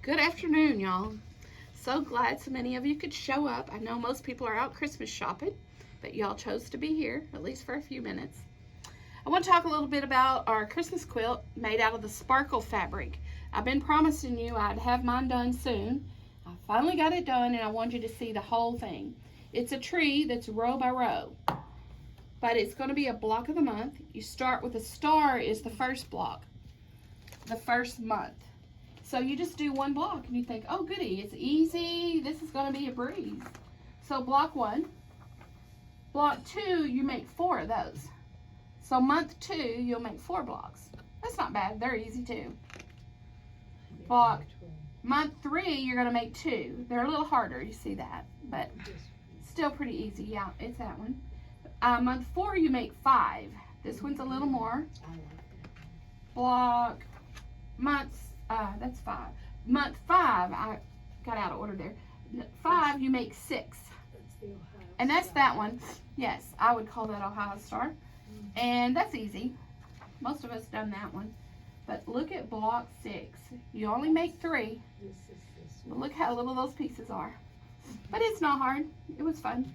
Good afternoon, y'all. So glad so many of you could show up. I know most people are out Christmas shopping, but y'all chose to be here, at least for a few minutes. I want to talk a little bit about our Christmas quilt made out of the sparkle fabric. I've been promising you I'd have mine done soon. I finally got it done, and I want you to see the whole thing. It's a tree that's row by row, but it's going to be a block of the month. You start with a star is the first block, the first month. So you just do one block and you think, oh goody, it's easy, this is going to be a breeze. So block 1. Block 2, you make 4 of those. So month 2, you'll make 4 blocks. That's not bad, they're easy too. Month 3, you're going to make 2. They're a little harder, you see that, but still pretty easy. Yeah, it's that one. Month 4, you make 5. This one's a little more. Block, that's 5. Month 5, I got out of order there. 5, you make 6. And that's that one. Yes, I would call that Ohio Star. And that's easy. Most of us done that one. But look at block 6. You only make 3. But look how little those pieces are. But it's not hard. It was fun.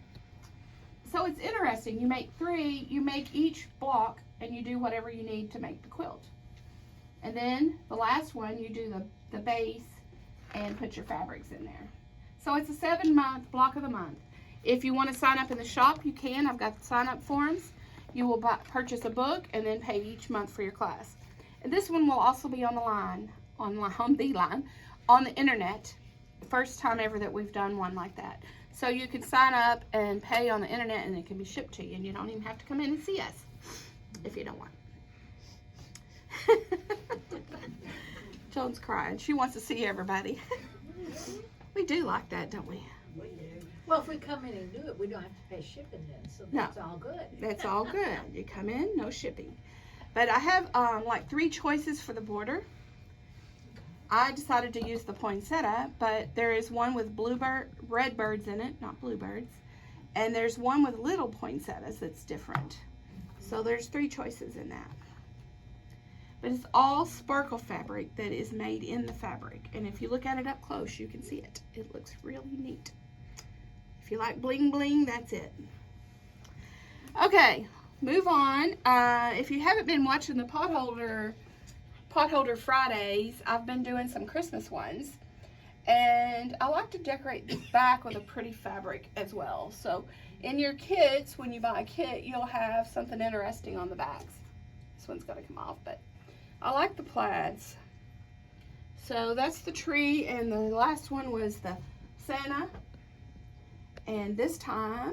So it's interesting. You make 3, you make each block, and you do whatever you need to make the quilt. And then the last one, you do the base and put your fabrics in there. So it's a 7-month block of the month. If you want to sign up in the shop, you can. I've got the sign up forms. You will purchase a book and then pay each month for your class. And this one will also be on the line, on the internet. First time ever that we've done one like that. So you can sign up and pay on the internet, and it can be shipped to you, and you don't even have to come in and see us if you don't want. Joan's crying. She wants to see everybody. We do like that, don't we? We do. Well, if we come in and do it, we don't have to pay shipping then, so that's all good. That's all good. You come in, no shipping. But I have like 3 choices for the border. I decided to use the poinsettia, but there is one with red birds in it, not bluebirds. And there's one with little poinsettias that's different. So there's 3 choices in that. But it's all sparkle fabric that is made in the fabric. And if you look at it up close, you can see it. It looks really neat. If you like bling bling, that's it. Okay, move on. If you haven't been watching the Potholder Fridays, I've been doing some Christmas ones. And I like to decorate the back with a pretty fabric as well. So in your kits, when you buy a kit, you'll have something interesting on the backs. This one's going to come off, but I like the plaids. So that's the tree, and the last one was the Santa. And this time,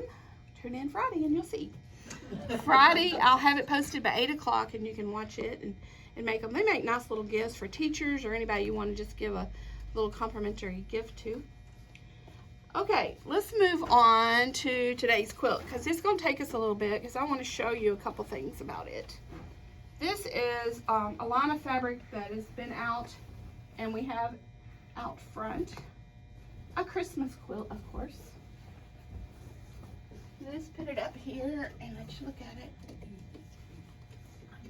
tune in Friday and you'll see. Friday, I'll have it posted by 8 o'clock, and you can watch it and make them. They make nice little gifts for teachers or anybody you want to just give a little complimentary gift to. Okay, let's move on to today's quilt, because it's going to take us a little bit, because I want to show you a couple things about it. This is a line of fabric that has been out, and we have out front a Christmas quilt, of course. Let's put it up here and let you look at it.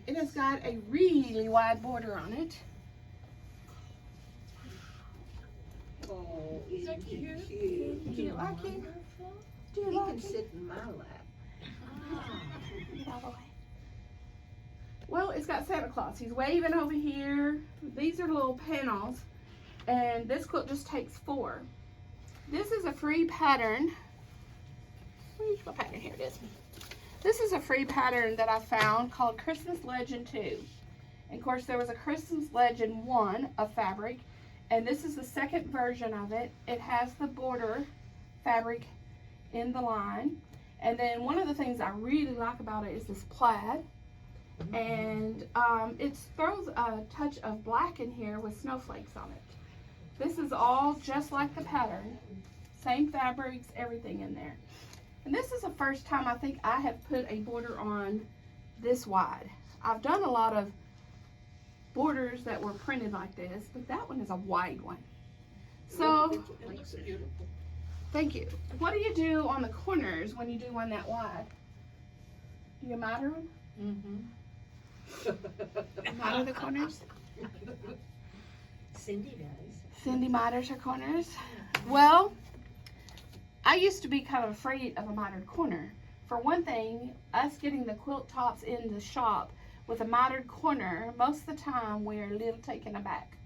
It has got a really wide border on it. Oh, isn't he cute? Do you like him? Do you He like can him? sit in my lap. Get out of the way. Well, it's got Santa Claus. He's waving over here. These are little panels, and this quilt just takes 4. This is a free pattern. Where's my pattern? Here it is. This is a free pattern that I found called Christmas Legend 2. And of course, there was a Christmas Legend 1 of fabric, and this is the second version of it. It has the border fabric in the line. And then one of the things I really like about it is this plaid. And it throws a touch of black in here with snowflakes on it. This is all just like the pattern. Same fabrics, everything in there. And this is the first time I think I have put a border on this wide. I've done a lot of borders that were printed like this, but that one is a wide one. So, thank you. What do you do on the corners when you do one that wide? Do you miter them? Mm-hmm. Miter the corners? Cindy does. Cindy miters her corners. Well, I used to be kind of afraid of a mitered corner. For one thing, us getting the quilt tops in the shop with a mitered corner, most of the time we're a little taken aback.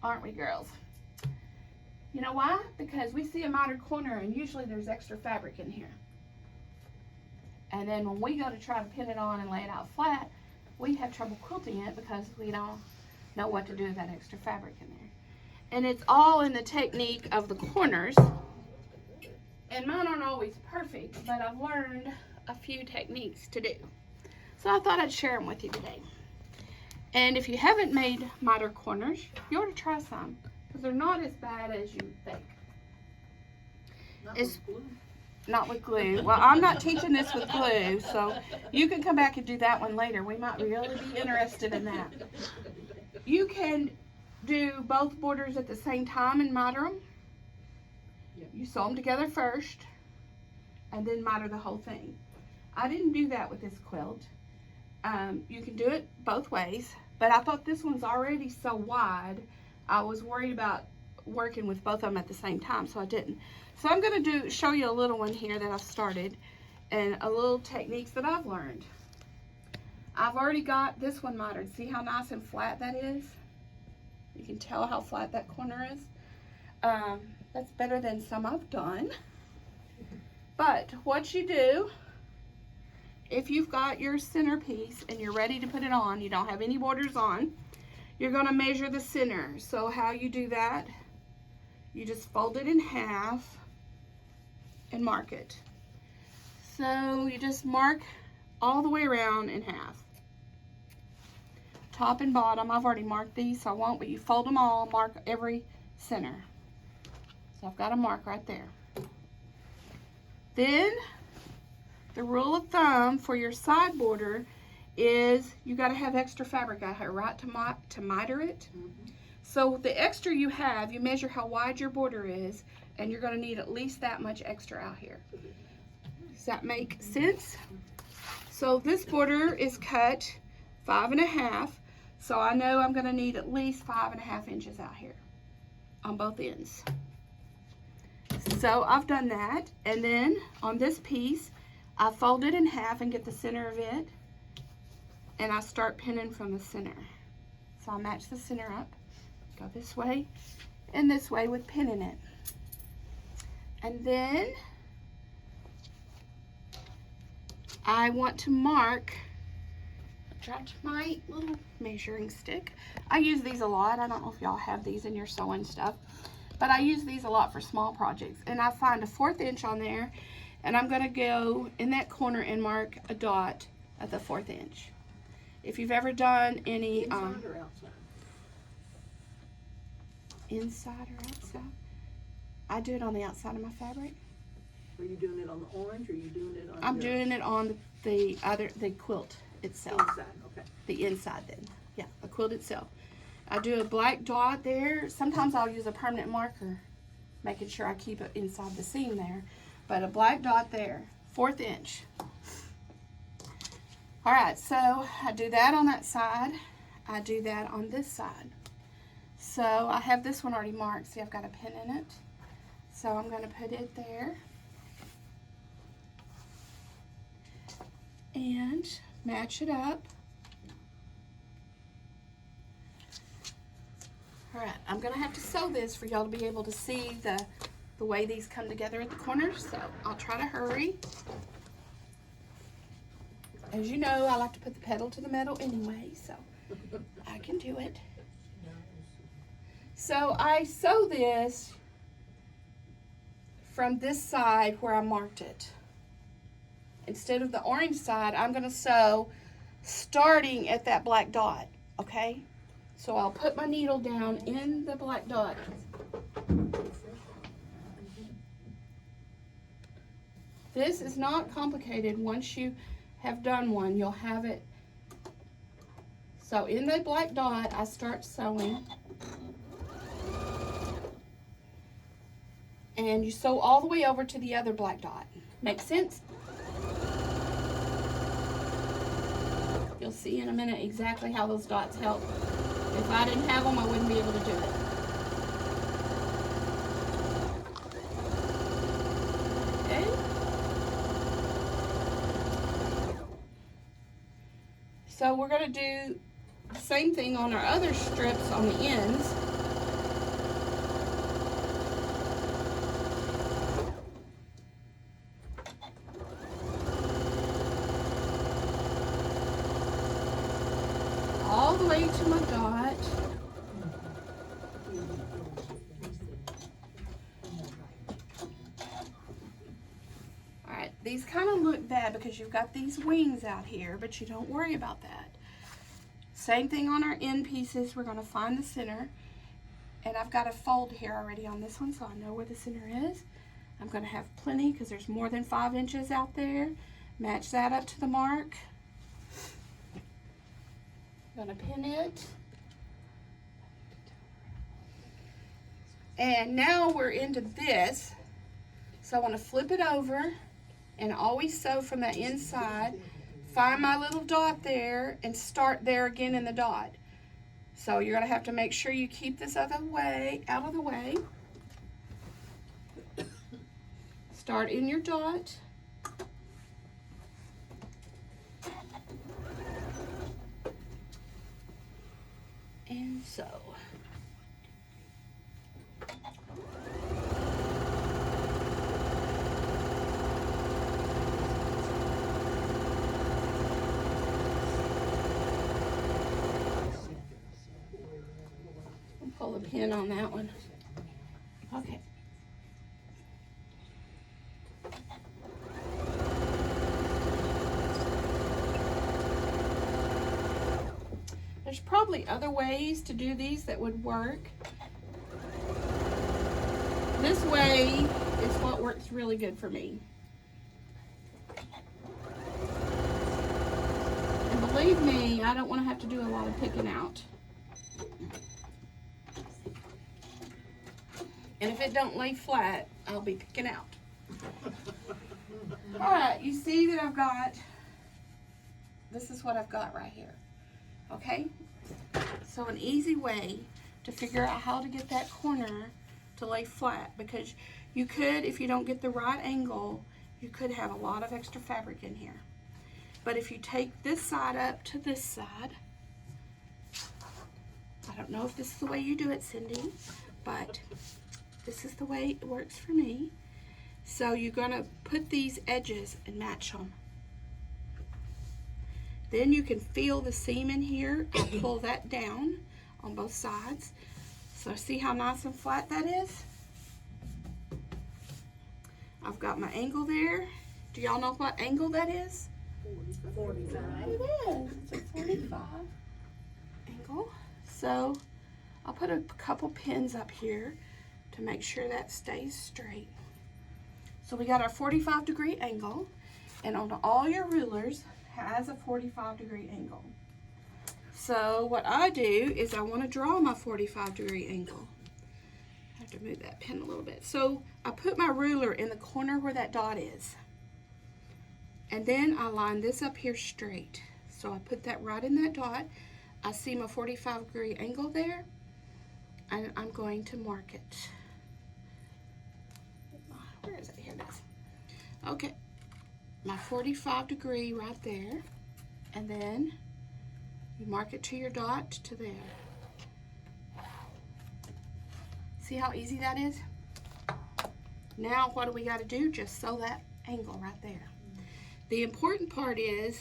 Aren't we, girls? You know why? Because we see a mitered corner and usually there's extra fabric in here. And then when we go to try to pin it on and lay it out flat, we have trouble quilting it because we don't know what to do with that extra fabric in there. And it's all in the technique of the corners. And mine aren't always perfect, but I've learned a few techniques to do. So I thought I'd share them with you today. And if you haven't made miter corners, you ought to try some, because they're not as bad as you think. It's not with glue. Well, I'm not teaching this with glue, so you can come back and do that one later. We might really be interested in that. You can do both borders at the same time and miter them. You sew them together first and then miter the whole thing. I didn't do that with this quilt. You can do it both ways, but I thought this one's already so wide, I was worried about working with both of them at the same time, so I didn't. So I'm going to show you a little one here that I've started and a little techniques that I've learned. I've already got this one mitered. See how nice and flat that is? You can tell how flat that corner is. That's better than some I've done. But what you do, if you've got your centerpiece and you're ready to put it on, you don't have any borders on, you're going to measure the center. So how you do that, you just fold it in half and mark it. So you just mark all the way around in half. Top and bottom, I've already marked these, so I won't, but you fold them all, mark every center. So I've got a mark right there. Then the rule of thumb for your side border is you got to have extra fabric out here, right, to miter it. So the extra you have, you measure how wide your border is, and you're going to need at least that much extra out here. Does that make sense? So this border is cut 5.5, so I know I'm going to need at least 5.5 inches out here on both ends. So I've done that, and then on this piece I fold it in half and get the center of it, and I start pinning from the center. So I'll match the center up, go this way and this way with pinning it. And then I want to mark, dropped my little measuring stick. I use these a lot. I don't know if y'all have these in your sewing stuff, but I use these a lot for small projects. And I find a 1/4 inch on there, and I'm going to go in that corner and mark a dot at the 1/4 inch. If you've ever done any inside or outside? Inside or outside? I do it on the outside of my fabric. Are you doing it on the orange, or are you doing it on I'm doing it on the quilt itself. inside? Okay. The inside then. Yeah, the quilt itself. I do a black dot there. Sometimes I'll use a permanent marker, making sure I keep it inside the seam there. But a black dot there, 1/4 inch. All right, so I do that on that side. I do that on this side. So I have this one already marked. See, I've got a pin in it. So I'm going to put it there. And match it up. All right, I'm going to have to sew this for y'all to be able to see the way these come together at the corners. So I'll try to hurry. As you know, I like to put the pedal to the metal anyway, so I can do it. So I sew this from this side where I marked it. Instead of the orange side, I'm going to sew starting at that black dot, okay? So I'll put my needle down in the black dot. This is not complicated. Once you have done one, you'll have it. So in the black dot, I start sewing. And you sew all the way over to the other black dot. Make sense? You'll see in a minute exactly how those dots help If I didn't have them, I wouldn't be able to do it. Okay. So we're going to do the same thing on our other strips on the ends. All the way to my dot. Alright, these kind of look bad because you've got these wings out here, but you don't worry about that. Same thing on our end pieces. We're going to find the center. And I've got a fold here already on this one, so I know where the center is. I'm going to have plenty because there's more than 5 inches out there. Match that up to the mark. I'm going to pin it. And now we're into this. So I want to flip it over and always sew from that inside. Find my little dot there and start there again in the dot. So you're going to have to make sure you keep this out of the way. Start in your dot. And sew. Pull the pin on that one. Okay. There's probably other ways to do these that would work. This way is what works really good for me. And believe me, I don't want to have to do a lot of picking out. And if it don't lay flat, I'll be picking out. Alright, you see that I've got, this is what I've got right here. Okay? So an easy way to figure out how to get that corner to lay flat, because you could, if you don't get the right angle, you could have a lot of extra fabric in here. But if you take this side up to this side, I don't know if this is the way you do it, Cindy, but this is the way it works for me. So you're going to put these edges and match them. Then you can feel the seam in here and pull that down on both sides. So see how nice and flat that is? I've got my angle there. Do y'all know what angle that is? 45. It is. It's a 45 angle. So I'll put a couple pins up here to make sure that stays straight. So we got our 45-degree angle, and on all your rulers has a 45-degree angle. So what I do is I want to draw my 45-degree angle. I have to move that pin a little bit. So I put my ruler in the corner where that dot is, and then I line this up here straight. So I put that right in that dot. I see my 45-degree angle there, and I'm going to mark it. Where is it? Here it is. Okay, my 45-degree right there, and then you mark it to your dot to there. See how easy that is? Now what do we got to do? Just sew that angle right there. The important part is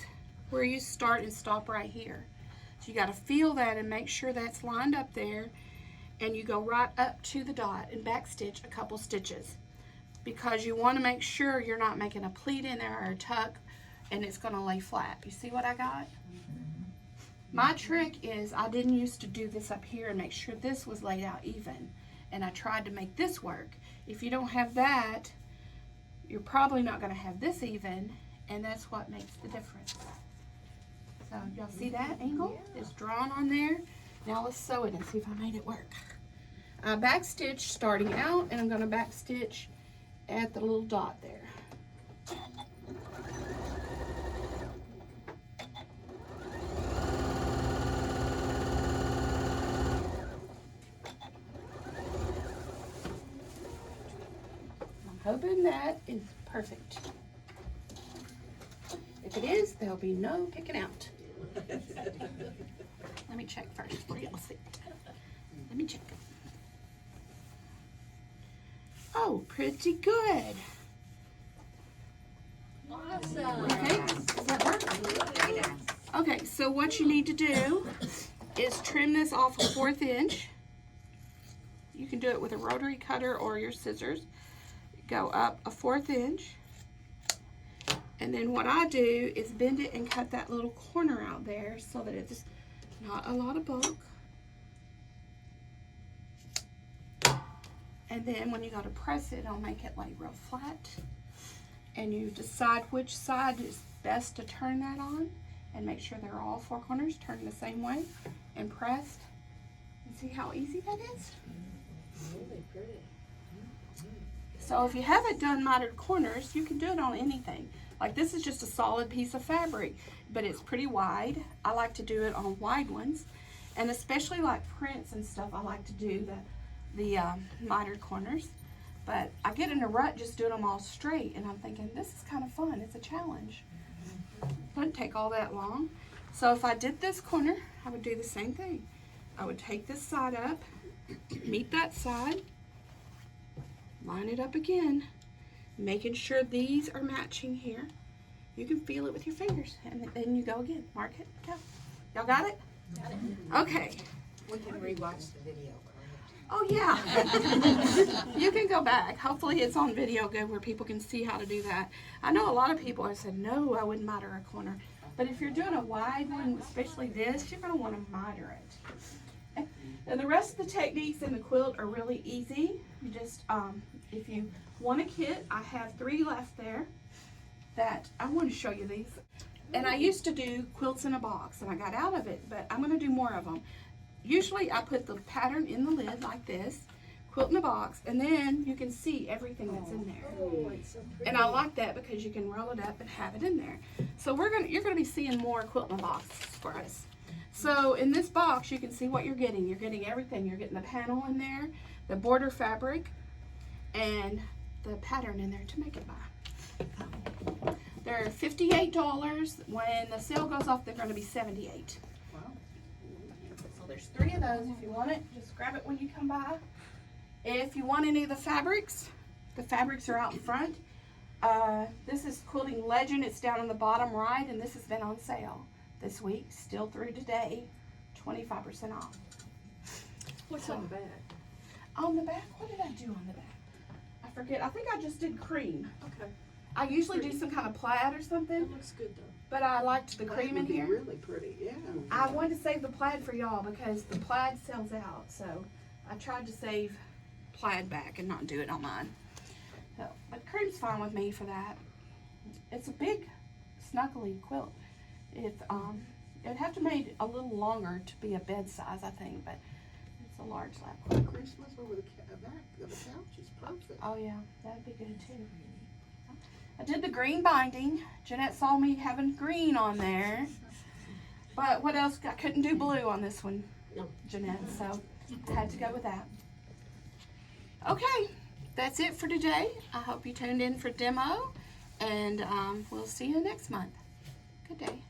where you start and stop right here. So you got to feel that and make sure that's lined up there, and you go right up to the dot and back stitch a couple stitches, because you want to make sure you're not making a pleat in there or a tuck and it's going to lay flat. You see what I got? My trick is I didn't used to do this up here and make sure this was laid out even, and I tried to make this work. If you don't have that, you're probably not going to have this even, and that's what makes the difference. So y'all see that angle is drawn on there. Now let's sew it and see if I made it work. I back stitch starting out, and I'm going to back stitch at the little dot there. hoping that is perfect. If it is, there'll be no picking out. Let me check first for y'all see. Let me check. Oh, pretty good. Awesome. Okay, does that work? Okay, so what you need to do is trim this off a 1/4 inch. You can do it with a rotary cutter or your scissors. Go up a 1/4 inch. And then what I do is bend it and cut that little corner out there so that it's not a lot of bulk. And then when you go to press it, I'll make it like real flat. And you decide which side is best to turn that on. And make sure they're all 4 corners turned the same way and pressed. And see how easy that is? Really pretty. So if you haven't done mitered corners, you can do it on anything. Like this is just a solid piece of fabric, but it's pretty wide. I like to do it on wide ones. And especially like prints and stuff, I like to do the mitered corners. But I get in a rut just doing them all straight, and I'm thinking, this is kind of fun. It's a challenge. Doesn't take all that long. So if I did this corner, I would do the same thing. I would take this side up, meet that side, line it up again, making sure these are matching here. You can feel it with your fingers, and then you go again. Mark it, go. Y'all got it? Got it. Okay. We can rewatch the video, correct? Oh yeah. You can go back. Hopefully it's on video good where people can see how to do that. I know a lot of people have said, no, I wouldn't miter a corner. But if you're doing a wide one, especially this, you're going to want to miter it. And the rest of the techniques in the quilt are really easy. You just, if you want a kit, I have 3 left there that I want to show you these. And I used to do quilts in a box, and I got out of it, but I'm going to do more of them. Usually I put the pattern in the lid like this, quilt in a box, and then you can see everything that's in there. Oh, it's so pretty. And I like that because you can roll it up and have it in there. So you're gonna be seeing more quilt in a box for us. So in this box, you can see what you're getting. You're getting everything. You're getting the panel in there, the border fabric, and the pattern in there to make it by. They're $58. When the sale goes off, they're gonna be $78. Wow. So there's 3 of those. If you want it, just grab it when you come by. If you want any of the fabrics are out in front. This is Quilting Legend. It's down on the bottom right, and this has been on sale this week, still through today, 25% off. What's on the back? On the back, what did I do on the back? I forget. I think I just did cream. Okay. I usually do some kind of plaid or something, That looks good though. but I liked the cream in here. Really pretty, yeah. I wanted to save the plaid for y'all because the plaid sells out, so I tried to save plaid back and not do it on mine. So, but cream's fine with me for that. It's a big, snuggly quilt. It'd have to made a little longer to be a bed size, I think, but it's a large lap quilt. Christmas over the back of the couch is perfect. Oh yeah, that'd be good too. I did the green binding. Jeanette saw me having green on there. But what else? I couldn't do blue on this one, Jeanette, so I had to go with that. Okay, that's it for today. I hope you tuned in for demo, and we'll see you next month. Good day.